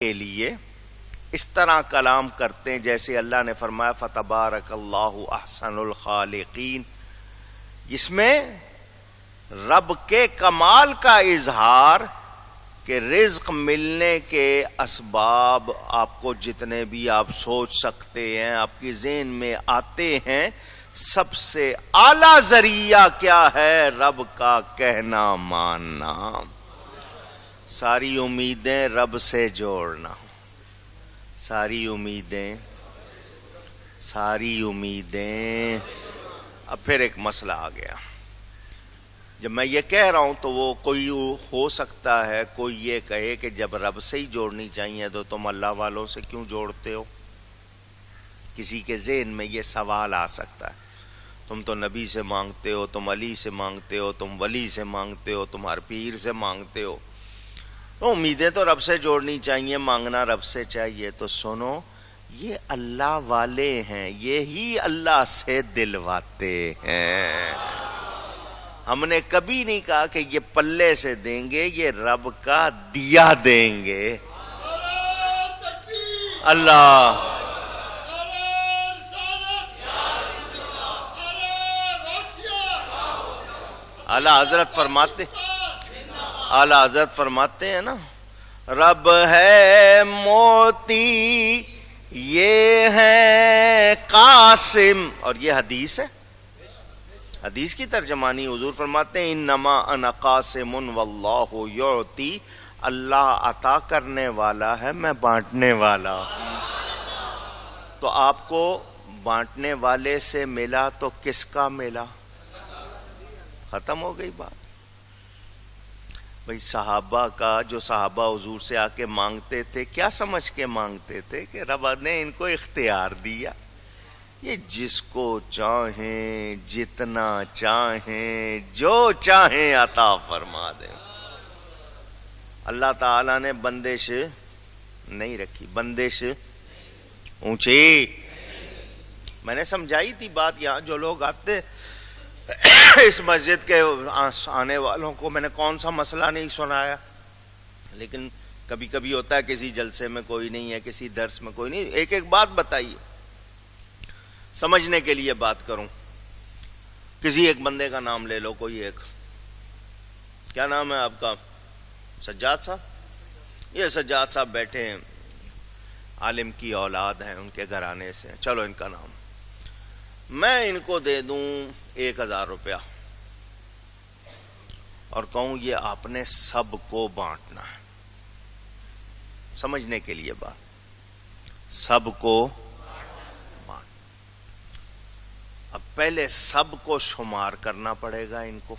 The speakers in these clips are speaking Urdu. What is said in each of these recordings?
کے لیے اس طرح کلام کرتے ہیں جیسے اللہ نے فرمایا فتبارک اللہ احسن الخالقین. اس میں رب کے کمال کا اظہار کہ رزق ملنے کے اسباب آپ کو جتنے بھی آپ سوچ سکتے ہیں آپ کی ذہن میں آتے ہیں، سب سے اعلیٰ ذریعہ کیا ہے؟ رب کا کہنا ماننا، ساری امیدیں رب سے جوڑنا، ساری امیدیں. اب پھر ایک مسئلہ آ گیا. جب میں یہ کہہ رہا ہوں تو وہ کوئی ہو سکتا ہے کوئی یہ کہے کہ جب رب سے ہی جوڑنی چاہیے تو تم اللہ والوں سے کیوں جوڑتے ہو؟ کسی کے ذہن میں یہ سوال آ سکتا ہے. تم تو نبی سے مانگتے ہو، تم علی سے مانگتے ہو، تم ولی سے مانگتے ہو، تم ہر پیر سے مانگتے ہو، تو امیدیں تو رب سے جوڑنی چاہیے، مانگنا رب سے چاہیے. تو سنو، یہ اللہ والے ہیں، یہی اللہ سے دلواتے ہیں. ہم نے کبھی نہیں کہا کہ یہ پلے سے دیں گے، یہ رب کا دیا دیں گے. اللہ اعلیٰ حضرت فرماتے ہیں نا، رب ہے موتی یہ ہے قاسم. اور یہ حدیث ہے، حدیث کی ترجمانی. حضور فرماتے ہیں انما انا قاسم واللہ یعطی، اللہ عطا کرنے والا ہے، میں بانٹنے والا ہوں. تو آپ کو بانٹنے والے سے ملا تو کس کا ملا؟ ختم ہو گئی بات. بھئی صحابہ کا، جو صحابہ حضور سے آ کے مانگتے تھے، کیا سمجھ کے مانگتے تھے؟ کہ رب نے ان کو اختیار دیا، یہ جس کو چاہیں، جتنا چاہیں، جو چاہیں عطا فرما دیں. اللہ تعالیٰ نے بندش نہیں رکھی، بندش اونچی. میں نے سمجھائی تھی بات، یہاں جو لوگ آتے اس مسجد کے آنے والوں کو میں نے کون سا مسئلہ نہیں سنایا، لیکن کبھی کبھی ہوتا ہے کسی جلسے میں کوئی نہیں ہے، کسی درس میں کوئی نہیں. ایک ایک بات بتائیے، سمجھنے کے لیے بات کروں. کسی ایک بندے کا نام لے لو، کوئی ایک. کیا نام ہے آپ کا؟ سجاد صاحب. یہ سجاد صاحب بیٹھے ہیں، عالم کی اولاد ہیں، ان کے گھرانے سے. چلو ان کا نام میں ان کو دے دوں 1000 روپیہ اور کہوں یہ آپ نے سب کو بانٹنا ہے. سمجھنے کے لیے بات، سب کو بانٹ. اب پہلے سب کو شمار کرنا پڑے گا ان کو،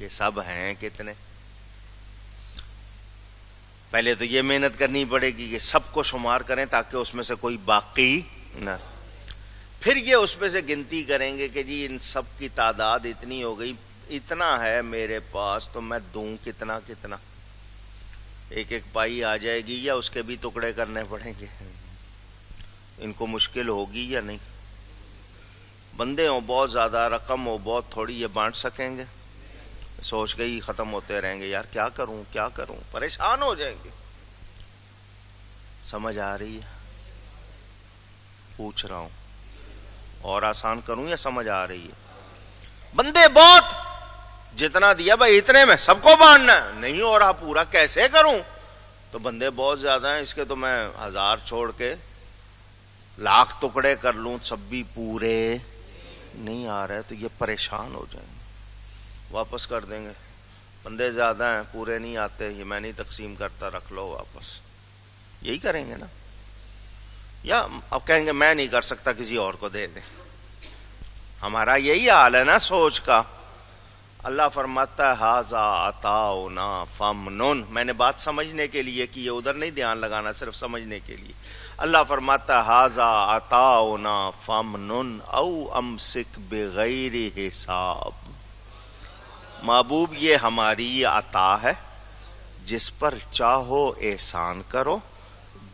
یہ سب ہیں کتنے. پہلے تو یہ محنت کرنی پڑے گی کہ سب کو شمار کریں تاکہ اس میں سے کوئی باقی نہ. پھر یہ اس میں سے گنتی کریں گے کہ جی ان سب کی تعداد اتنی ہو گئی، اتنا ہے میرے پاس تو میں دوں کتنا کتنا. ایک ایک پائی آ جائے گی یا اس کے بھی ٹکڑے کرنے پڑیں گے؟ ان کو مشکل ہوگی یا نہیں؟ بندے ہوں بہت زیادہ، رقم ہو بہت تھوڑی، یہ بانٹ سکیں گے؟ سوچ کے ہی ختم ہوتے رہیں گے، یار کیا کروں کیا کروں، پریشان ہو جائیں گے. سمجھ آ رہی ہے؟ پوچھ رہا ہوں، اور آسان کروں یا سمجھ آ رہی ہے؟ بندے بہت، جتنا دیا بھائی اتنے میں سب کو بانٹنا ہے، نہیں ہو رہا پورا، کیسے کروں؟ تو بندے بہت زیادہ ہیں، اس کے تو میں 1000 چھوڑ کے 1,00,000 ٹکڑے کر لوں، سب بھی پورے نہیں آ رہے، تو یہ پریشان ہو جائیں گے، واپس کر دیں گے. بندے زیادہ ہیں، پورے نہیں آتے، یہ میں نہیں تقسیم کرتا، رکھ لو واپس. یہی کریں گے نا؟ یا اب کہیں گے میں نہیں کر سکتا، کسی اور کو دے دیں. ہمارا یہی حال ہے نا سوچ کا. اللہ فرماتا ہے ھذا عطاؤنا فامنن. میں نے بات سمجھنے کے لیے کی ہے، ادھر نہیں دھیان لگانا، صرف سمجھنے کے لیے. اللہ فرماتا ہے ھذا عطاؤنا فامنن او امسک بغیر حساب. محبوب یہ ہماری عطا ہے، جس پر چاہو احسان کرو،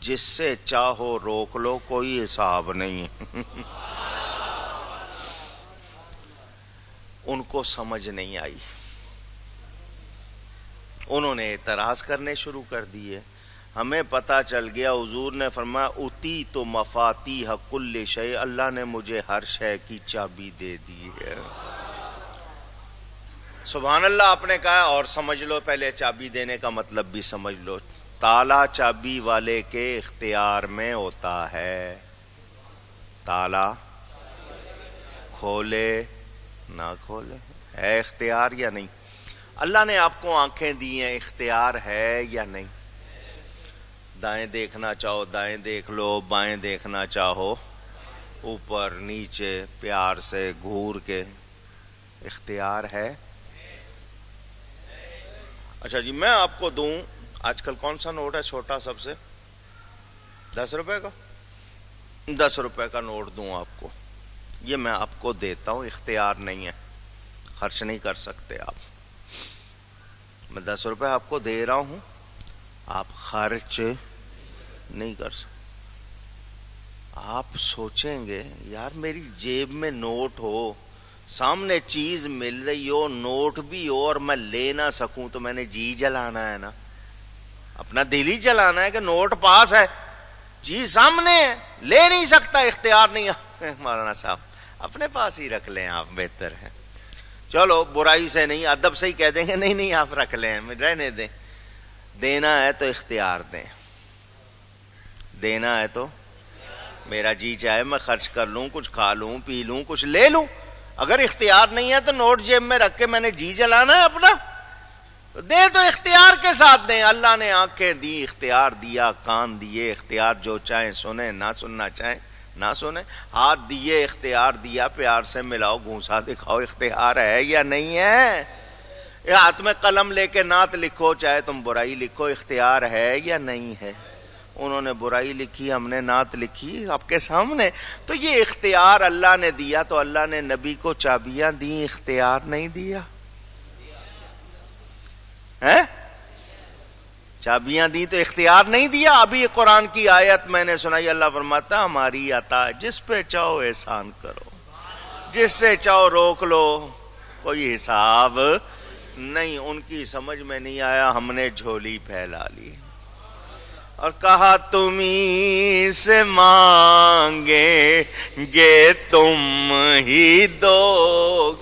جس سے چاہو روک لو، کوئی حساب نہیں. ان کو سمجھ نہیں آئی، انہوں نے اعتراض کرنے شروع کر دیے. ہمیں پتہ چل گیا، حضور نے فرمایا اتی تو مفاتیح کل شیء، اللہ نے مجھے ہر شے کی چابی دے دی ہے۔ سبحان اللہ۔ آپ نے کہا اور سمجھ لو، پہلے چابی دینے کا مطلب بھی سمجھ لو۔ تالا چابی والے کے اختیار میں ہوتا ہے، تالا کھولے نہ کھولے، ہے اختیار یا نہیں؟ اللہ نے آپ کو آنکھیں دی ہیں، اختیار ہے یا نہیں؟ دائیں دیکھنا چاہو دائیں دیکھ لو، بائیں دیکھنا چاہو اوپر نیچے پیار سے گھور کے، اختیار ہے۔ اچھا جی، میں آپ کو دوں، آج کل کون سا نوٹ ہے چھوٹا سب سے؟ 10 روپے کا، 10 روپے کا نوٹ دوں آپ کو، یہ میں آپ کو دیتا ہوں، اختیار نہیں ہے، خرچ نہیں کر سکتے آپ۔ میں 10 روپے آپ کو دے رہا ہوں، آپ خرچ نہیں کر سکتے۔ آپ سوچیں گے یار میری جیب میں نوٹ ہو، سامنے چیز مل رہی ہو، نوٹ بھی ہو اور میں لے نہ سکوں تو میں نے جی جلانا ہے نا، اپنا دل ہی جلانا ہے کہ نوٹ پاس ہے، چیز سامنے ہے، لے نہیں سکتا، اختیار نہیں ہے۔ مولانا صاحب اپنے پاس ہی رکھ لیں آپ، بہتر ہے۔ چلو برائی سے نہیں، ادب سے ہی کہہ دیں گے نہیں نہیں آپ رکھ لیں، رہنے دیں۔ دینا ہے تو اختیار دیں، دینا ہے تو میرا جی چاہے میں خرچ کر لوں، کچھ کھا لوں پی لوں، کچھ لے لوں۔ اگر اختیار نہیں ہے تو نوٹ جیب میں رکھ کے میں نے جی جلانا ہے اپنا، دے تو اختیار کے ساتھ دیں۔ اللہ نے آنکھیں دی، اختیار دیا، کان دیے، اختیار جو چاہیں سنیں، نہ سننا چاہیں نہ سنیں، ہاتھ دیے، اختیار دیا، پیار سے ملاؤ، گھونسا دکھاؤ، اختیار ہے یا نہیں ہے؟ یہ ہاتھ میں قلم لے کے نعت لکھو، چاہے تم برائی لکھو، اختیار ہے یا نہیں ہے؟ انہوں نے برائی لکھی، ہم نے نعت لکھی آپ کے سامنے، تو یہ اختیار اللہ نے دیا، تو اللہ نے نبی کو چابیاں دیں، اختیار نہیں دیا ہے؟ چابیاں دی تو اختیار نہیں دیا۔ ابھی قرآن کی آیت میں نے سنائی، اللہ فرماتا ہماری عطا، جس پہ چاہو احسان کرو، جس سے چاہو روک لو، کوئی حساب نہیں۔ ان کی سمجھ میں نہیں آیا، ہم نے جھولی پھیلا لی اور کہا تمہیں سے مانگیں گے تم ہی دو۔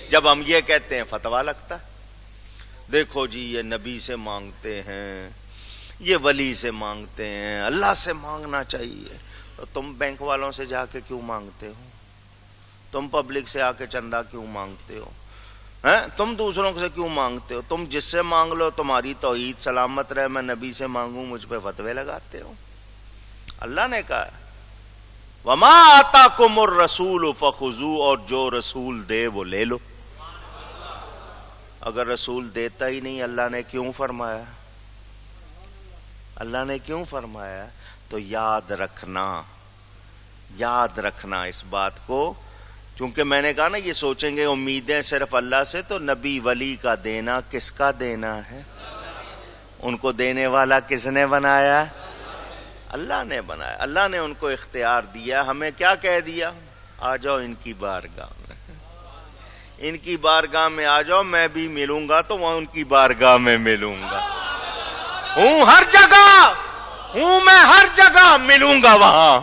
جب ہم یہ کہتے ہیں فتویٰ لگتا ہے، دیکھو جی یہ نبی سے مانگتے ہیں، یہ ولی سے مانگتے ہیں، اللہ سے مانگنا چاہیے، تو تم بینک والوں سے جا کے کیوں مانگتے ہو؟ تم پبلک سے آ کے چندہ کیوں مانگتے ہو؟ تم دوسروں سے کیوں مانگتے ہو؟ تم جس سے مانگ لو تمہاری توحید سلامت رہے، میں نبی سے مانگوں مجھ پہ فتوے لگاتے ہو؟ اللہ نے کہا وما آتاکم الرسول فخذوہ، اور جو رسول دے وہ لے لو۔ اگر رسول دیتا ہی نہیں، اللہ نے کیوں فرمایا؟ اللہ نے کیوں فرمایا؟ تو یاد رکھنا اس بات کو، کیونکہ میں نے کہا نا یہ سوچیں گے امیدیں صرف اللہ سے، تو نبی ولی کا دینا کس کا دینا ہے؟ ان کو دینے والا کس نے بنایا؟ اللہ نے بنایا۔ اللہ نے ان کو اختیار دیا، ہمیں کیا کہہ دیا؟ آ جاؤ ان کی بارگاہ میں، ان کی بارگاہ میں آ جاؤ، میں بھی ملوں گا تو وہاں ان کی بارگاہ میں ملوں گا، ہوں ہر جگہ، ہوں میں ہر جگہ، ملوں گا وہاں،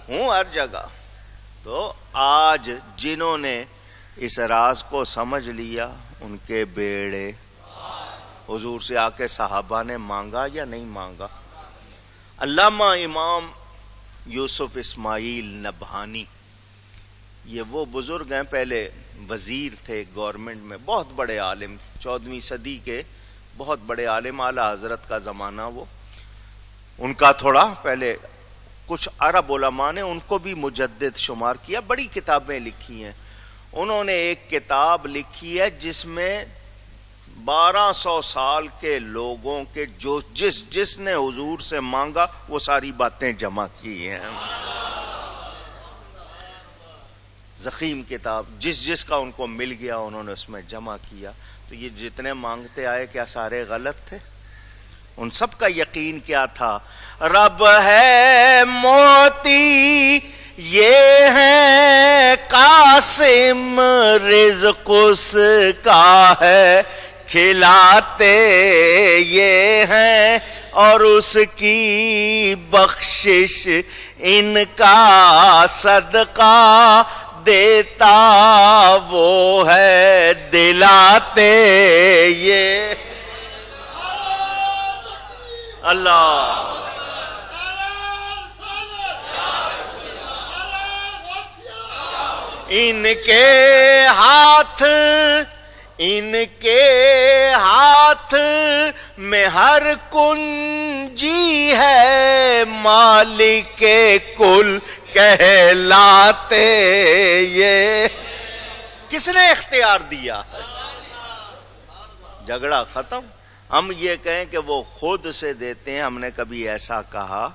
ہوں ہر جگہ۔ تو آج جنہوں نے اس راز کو سمجھ لیا ان کے بیڑے، حضور سے آ کے صحابہ نے مانگا یا نہیں مانگا؟ علامہ امام یوسف اسماعیل نبہانی، یہ وہ بزرگ ہیں، پہلے وزیر تھے گورنمنٹ میں، بہت بڑے عالم، 14ویں صدی کے بہت بڑے عالم، اعلیٰ حضرت کا زمانہ وہ۔ ان کا تھوڑا پہلے کچھ عرب علماء نے ان کو بھی مجدد شمار کیا، بڑی کتابیں لکھی ہیں۔ انہوں نے ایک کتاب لکھی ہے جس میں 1200 سال کے لوگوں کے جو جس نے حضور سے مانگا وہ ساری باتیں جمع کی ہیں، ضخیم کتاب، جس کا ان کو مل گیا انہوں نے اس میں جمع کیا۔ تو یہ جتنے مانگتے آئے کیا سارے غلط تھے؟ ان سب کا یقین کیا تھا؟ رب ہے موتی یہ ہے قاسم، رزق اس کا ہے کھلاتے یہ ہیں اور اس کی بخشش ان کا صدقہ دیتا وہ ہے، دلاتے یہ اللہ ان کے ہاتھ میں ہر کنجی ہے، مالک کل کہلاتے یہ۔ کس نے اختیار دیا؟ جھگڑا ختم۔ ہم یہ کہیں کہ وہ خود سے دیتے ہیں، ہم نے کبھی ایسا کہا؟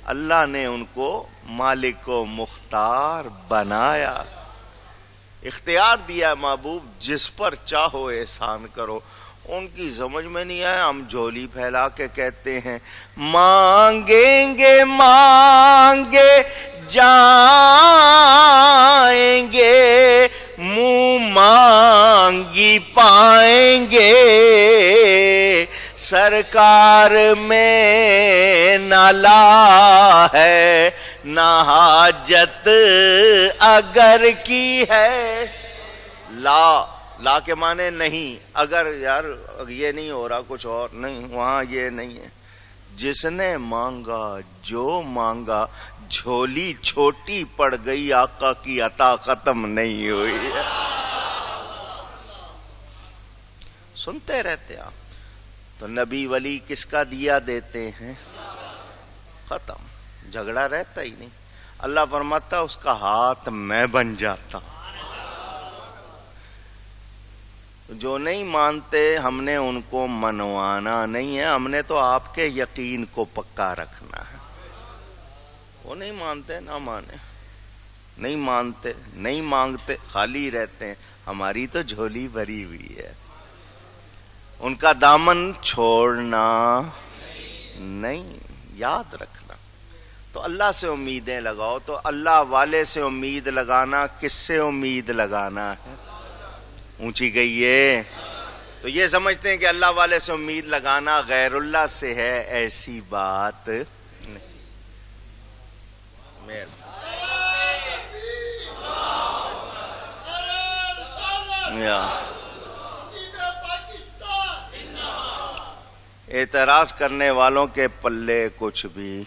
اللہ نے ان کو مالک و مختار بنایا، اختیار دیا محبوب، جس پر چاہو احسان کرو۔ ان کی سمجھ میں نہیں آیا، ہم جھولی پھیلا کے کہتے ہیں مانگیں گے مانگے جائیں گے، منہ مانگی پائیں گے، سرکار میں نہ لا ہے نہ حاجت اگر کی ہے۔ لا کے معنی نہیں، اگر یار یہ نہیں ہو رہا کچھ اور نہیں، وہاں یہ نہیں ہے۔ جس نے مانگا جو مانگا، جھولی چھوٹی پڑ گئی، آقا کی عطا ختم نہیں ہوئی ہے۔ سنتے رہتے آپ تو نبی ولی کس کا دیا دیتے ہیں، ختم، جھگڑا رہتا ہی نہیں۔ اللہ فرماتا اس کا ہاتھ میں بن جاتا۔ جو نہیں مانتے ہم نے ان کو منوانا نہیں ہے، ہم نے تو آپ کے یقین کو پکا رکھنا ہے۔ وہ نہیں مانتے نہ مانے، نہیں مانتے نہیں مانگتے خالی رہتے ہیں، ہماری تو جھولی بھری ہوئی ہے۔ ان کا دامن چھوڑنا نہیں، یاد رکھنا۔ تو اللہ سے امیدیں لگاؤ۔ تو اللہ والے سے امید لگانا، کس سے امید لگانا ہے؟ اونچی گئی ہے۔ تو یہ سمجھتے ہیں کہ اللہ والے سے امید لگانا غیر اللہ سے ہے، ایسی بات نہیں۔ اعتراض کرنے والوں کے پلے کچھ بھی،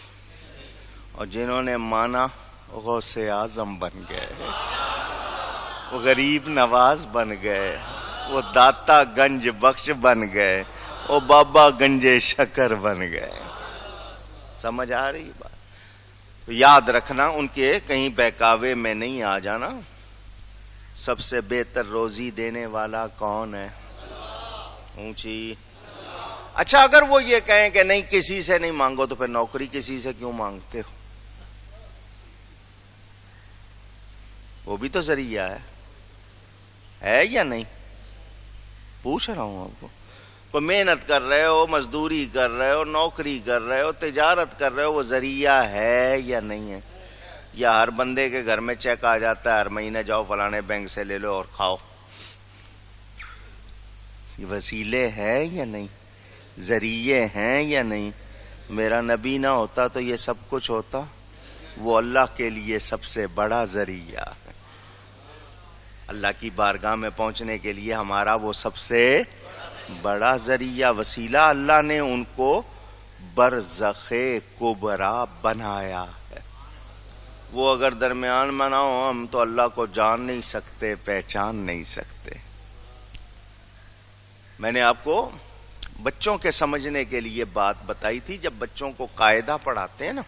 اور جنہوں نے مانا غوث اعظم بن گئے، وہ غریب نواز بن گئے، وہ داتا گنج بخش بن گئے، وہ بابا گنج شکر بن گئے۔ سمجھ آ رہی بات؟ تو یاد رکھنا، ان کے کہیں بہکاوے میں نہیں آ جانا۔ سب سے بہتر روزی دینے والا کون ہے؟ اونچی۔ اچھا اگر وہ یہ کہیں کہ نہیں کسی سے نہیں مانگو، تو پھر نوکری کسی سے کیوں مانگتے ہو؟ وہ بھی تو ذریعہ ہے یا نہیں؟ پوچھ رہا ہوں آپ کو۔ کوئی محنت کر رہے ہو، مزدوری کر رہے ہو، نوکری کر رہے ہو، تجارت کر رہے ہو، وہ ذریعہ ہے یا نہیں ہے؟ یا ہر بندے کے گھر میں چیک آ جاتا ہے ہر مہینے جاؤ فلانے بینک سے لے لو اور کھاؤ؟ وسیلے ہیں یا نہیں؟ ذریعے ہیں یا نہیں؟ میرا نبی نہ ہوتا تو یہ سب کچھ ہوتا؟ وہ اللہ کے لیے سب سے بڑا ذریعہ ہے۔ اللہ کی بارگاہ میں پہنچنے کے لیے ہمارا وہ سب سے بڑا ذریعہ، وسیلہ، اللہ نے ان کو برزخ کبریٰ بنایا ہے۔ وہ اگر درمیان میں نہ ہو، ہم تو اللہ کو جان نہیں سکتے، پہچان نہیں سکتے۔ میں نے آپ کو بچوں کے سمجھنے کے لیے بات بتائی تھی، جب بچوں کو قاعدہ پڑھاتے ہیں نا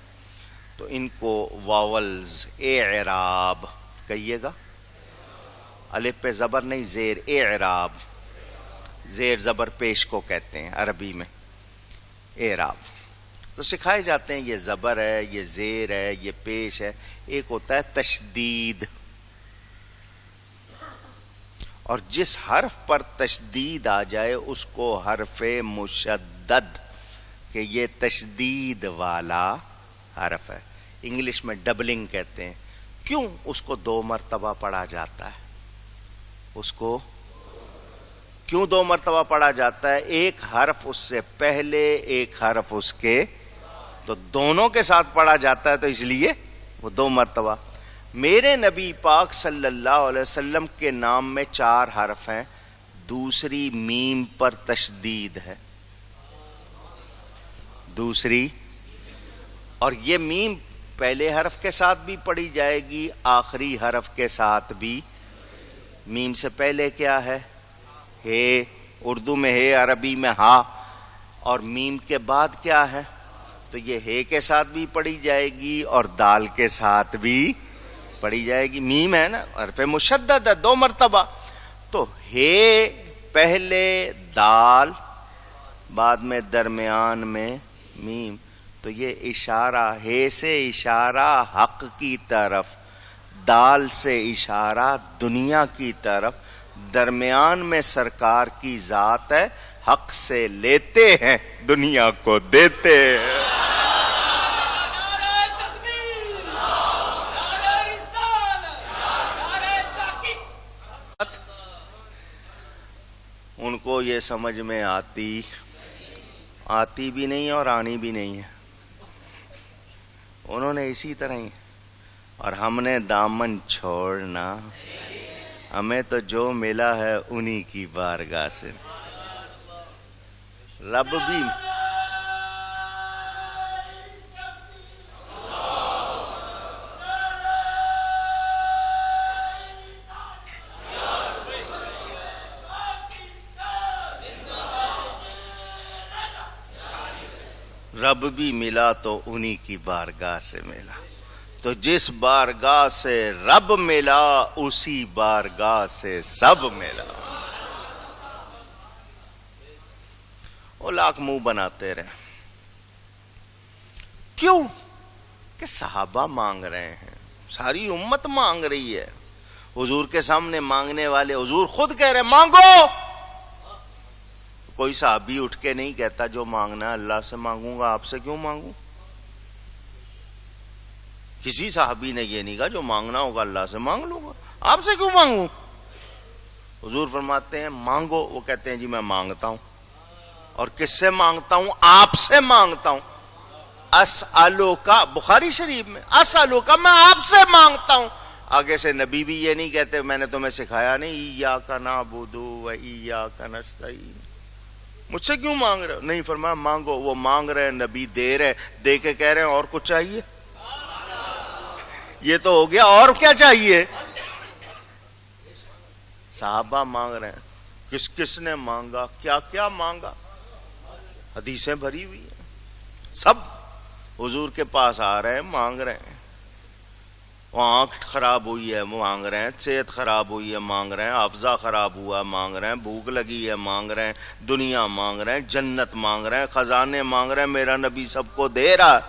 تو ان کو واولز، اعراب کہیے گا، الف پہ زبر نہیں، زیر، اعراب، زیر زبر پیش کو کہتے ہیں عربی میں، اعراب تو سکھائے جاتے ہیں۔ یہ زبر ہے، یہ زیر ہے، یہ پیش ہے۔ ایک ہوتا ہے تشدید، اور جس حرف پر تشدید آ جائے اس کو حرف مشدد، کہ یہ تشدید والا حرف ہے۔ انگلش میں ڈبلنگ کہتے ہیں۔ کیوں اس کو 2 مرتبہ پڑھا جاتا ہے؟ اس کو کیوں 2 مرتبہ پڑھا جاتا ہے؟ ایک حرف اس سے پہلے، ایک حرف اس کے، تو دونوں کے ساتھ پڑھا جاتا ہے، تو اس لیے وہ 2 مرتبہ۔ میرے نبی پاک صلی اللہ علیہ وسلم کے نام میں 4 حرف ہیں، دوسری میم پر تشدید ہے، دوسری، اور یہ میم پہلے حرف کے ساتھ بھی پڑھی جائے گی، آخری حرف کے ساتھ بھی۔ میم سے پہلے کیا ہے؟ ہے، اردو میں ہے، عربی میں ہا، اور میم کے بعد کیا ہے؟ تو یہ ہے کے ساتھ بھی پڑھی جائے گی اور دال کے ساتھ بھی پڑھی جائے گی۔ میم ہے نا، حرف مشدد ہے، 2 مرتبہ، تو ہے پہلے، دال بعد میں، درمیان میں میم، تو یہ اشارہ ہے سے اشارہ حق کی طرف، دال سے اشارہ دنیا کی طرف، درمیان میں سرکار کی ذات ہے، حق سے لیتے ہیں دنیا کو دیتے ہیں۔ ان کو یہ سمجھ میں آتی بھی نہیں اور آنی بھی نہیں ہے، انہوں نے اسی طرح ہی، اور ہم نے دامن چھوڑنا، ہمیں تو جو ملا ہے انہی کی بارگاہ سے۔ رب بھی ملا تو انہی کی بارگاہ سے ملا، تو جس بارگاہ سے رب ملا اسی بارگاہ سے سب ملا۔ وہ لاکھ منہ بناتے رہے، کیوں؟ کہ صحابہ مانگ رہے ہیں، ساری امت مانگ رہی ہے، حضور کے سامنے مانگنے والے، حضور خود کہہ رہے مانگو، کوئی صحابی اٹھ کے نہیں کہتا جو مانگنا ہے اللہ سے مانگوں گا، آپ سے کیوں مانگوں؟ کسی صحابی نے یہ نہیں کہا جو مانگنا ہوگا اللہ سے مانگ لوں گا، آپ سے کیوں مانگوں؟ حضور فرماتے ہیں مانگو، وہ کہتے ہیں جی میں مانگتا ہوں، اور کس سے مانگتا ہوں؟ آپ سے مانگتا ہوں۔ اسالو کا، بخاری شریف میں، اسالو کا، میں آپ سے مانگتا ہوں۔ آگے سے نبی بھی یہ نہیں کہتے میں نے تمہیں سکھایا نہیں، ایاک نعبد و ایاک نستعین، مجھ سے کیوں مانگ رہے ہو؟ نہیں، فرمایا مانگو، وہ مانگ رہے ہیں، نبی دے رہے، دے کے کہہ رہے ہیں اور کچھ چاہیے؟ یہ تو ہو گیا، اور کیا چاہیے؟ صحابہ مانگ رہے ہیں، کس کس نے مانگا، کیا کیا مانگا، حدیثیں بھری ہوئی ہیں، سب حضور کے پاس آ رہے ہیں، مانگ رہے ہیں۔ وہ آنکھ خراب ہوئی ہے مانگ رہے ہیں، صحت خراب ہوئی ہے مانگ رہے ہیں، حافظہ خراب ہوا مانگ رہے ہیں، بھوک لگی ہے مانگ رہے ہیں، دنیا مانگ رہے ہیں، جنت مانگ رہے ہیں، خزانے مانگ رہے ہیں، میرا نبی سب کو دے رہا ہے۔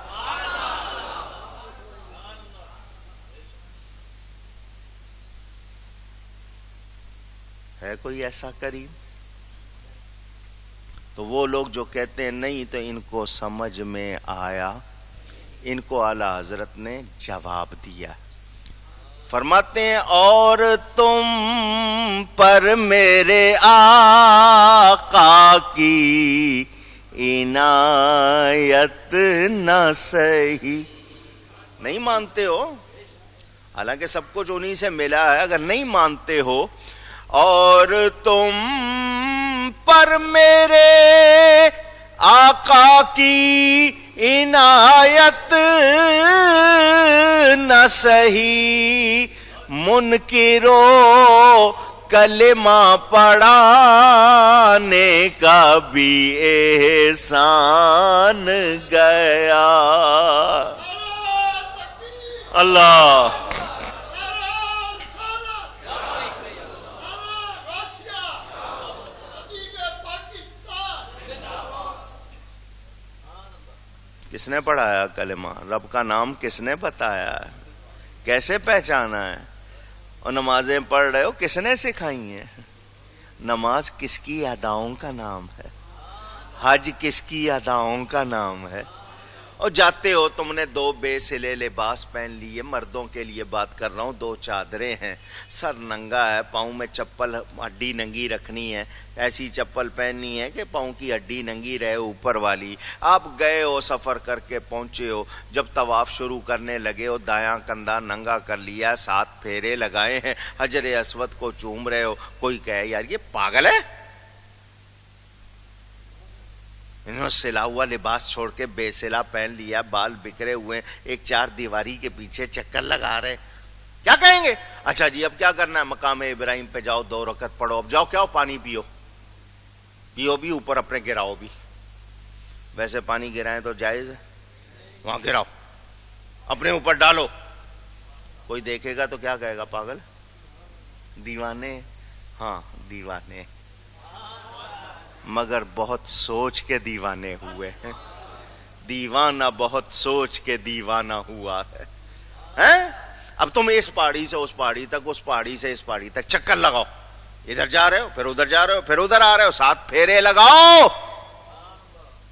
کوئی ایسا کریم؟ تو وہ لوگ جو کہتے ہیں نہیں، تو ان کو سمجھ میں آیا، ان کو اعلی حضرت نے جواب دیا، فرماتے ہیں اور تم پر میرے آقا کی عنایت نہ سہی، نہیں مانتے ہو، حالانکہ سب کچھ انہی سے ملا ہے، اگر نہیں مانتے ہو، اور تم پر میرے آقا کی عنایت نہ سہی، منکرو کلمہ پڑھانے کا بھی احسان گیا۔ اللہ کس نے پڑھایا کلمہ؟ رب کا نام کس نے بتایا ہے؟ کیسے پہچانا ہے؟ اور نمازیں پڑھ رہے ہو کس نے سکھائی ہیں؟ نماز کس کی اداؤں کا نام ہے؟ حج کس کی اداؤں کا نام ہے؟ اور جاتے ہو تم نے دو بے سلے لباس پہن لیے، مردوں کے لیے بات کر رہا ہوں، دو چادریں ہیں، سر ننگا ہے، پاؤں میں چپل ہڈی ننگی رکھنی ہے، ایسی چپل پہننی ہے کہ پاؤں کی ہڈی ننگی رہے اوپر والی. آپ گئے ہو، سفر کر کے پہنچے ہو، جب طواف شروع کرنے لگے ہو دایاں کندھا ننگا کر لیا، 7 پھیرے لگائے ہیں، حجر اسود کو چوم رہے ہو، کوئی کہے یار یہ پاگل ہے، انہوں نے سلا ہوا لباس چھوڑ کے بے سلا پہن لیا، بال بکھرے ہوئے، ایک 4 دیواری کے پیچھے چکر لگا رہے، کیا کہیں گے؟ اچھا جی اب کیا کرنا ہے؟ مقام ابراہیم پہ جاؤ، 2 رکعت پڑھو، اب جاؤ کیا پانی پیو بھی، اوپر اپنے گراؤ بھی. ویسے پانی گرائیں تو جائز ہے، وہاں گراؤ، اپنے اوپر ڈالو. کوئی دیکھے گا تو کیا کہے گا؟ پاگل، دیوانے. ہاں دیوانے، مگر بہت سوچ کے دیوانے ہوئے ہیں. دیوانہ بہت سوچ کے دیوانہ ہوا ہے. اب تم اس پہاڑی سے اس پہاڑی تک، اس پہاڑی سے اس پہاڑی تک چکر لگاؤ، ادھر جا رہے ہو پھر ادھر جا رہے ہو پھر ادھر آ رہے ہو، 7 پھیرے لگاؤ.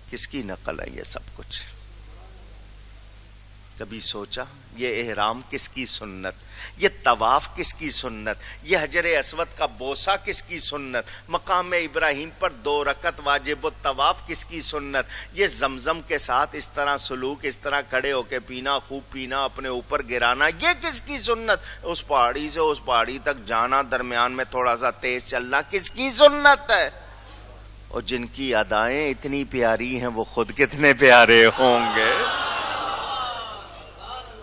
کس کی نقل ہے یہ سب کچھ؟ کبھی سوچا یہ احرام کس کی سنت، یہ طواف کس کی سنت، یہ حجر اسود کا بوسہ کس کی سنت، مقام ابراہیم پر 2 رکعت واجب الطواف کس کی سنت، یہ زمزم کے ساتھ اس طرح سلوک، اس طرح کھڑے ہو کے پینا، خوب پینا، اپنے اوپر گرانا، یہ کس کی سنت، اس پہاڑی سے اس پہاڑی تک جانا، درمیان میں تھوڑا سا تیز چلنا، کس کی سنت ہے؟ اور جن کی ادائیں اتنی پیاری ہیں وہ خود کتنے پیارے ہوں گے.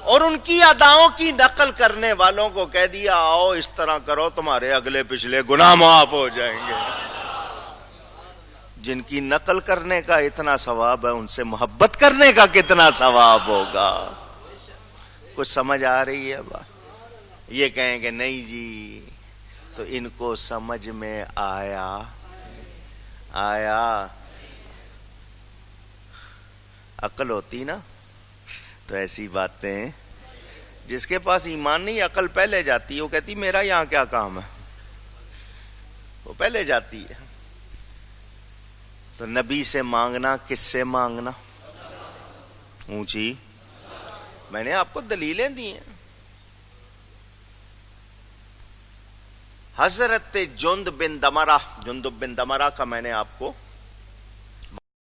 اور ان کی اداؤں کی نقل کرنے والوں کو کہہ دیا آؤ اس طرح کرو تمہارے اگلے پچھلے گناہ معاف ہو جائیں گے. جن کی نقل کرنے کا اتنا ثواب ہے، ان سے محبت کرنے کا کتنا ثواب ہوگا. کچھ سمجھ آ رہی ہے بات؟ یہ کہیں کہ نہیں جی، تو ان کو سمجھ میں آیا عقل ہوتی نا تو ایسی باتیں. جس کے پاس ایمان نہیں، عقل پہلے جاتی ہے، وہ کہتی میرا یہاں کیا کام ہے، وہ پہلے جاتی ہے. تو نبی سے مانگنا، کس سے مانگنا؟ اونچی. میں نے آپ کو دلیلیں دی ہیں. حضرت جندب بن دمرہ کا میں نے آپ کو